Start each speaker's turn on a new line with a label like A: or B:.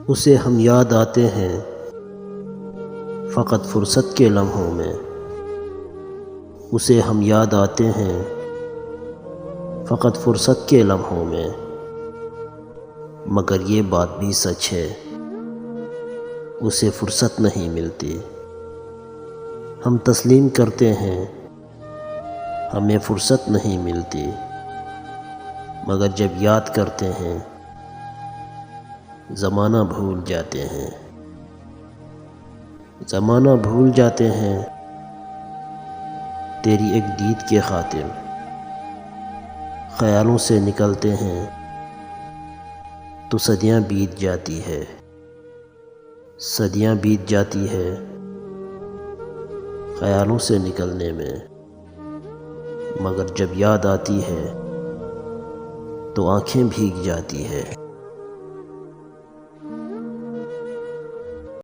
A: اسے ہم یاد آتے ہیں فقط فرصت کے لمحوں میں، اسے ہم یاد آتے ہیں فقط فرصت کے لمحوں میں، مگر یہ بات بھی سچ ہے اسے فرصت نہیں ملتی۔ ہم تسلیم کرتے ہیں ہمیں فرصت نہیں ملتی، مگر جب یاد کرتے ہیں زمانہ بھول جاتے ہیں، زمانہ بھول جاتے ہیں۔ تیری ایک دید کے خاطر خیالوں سے نکلتے ہیں تو صدیاں بیت جاتی ہے، صدیاں بیت جاتی ہے خیالوں سے نکلنے میں، مگر جب یاد آتی ہے تو آنکھیں بھیگ جاتی ہے۔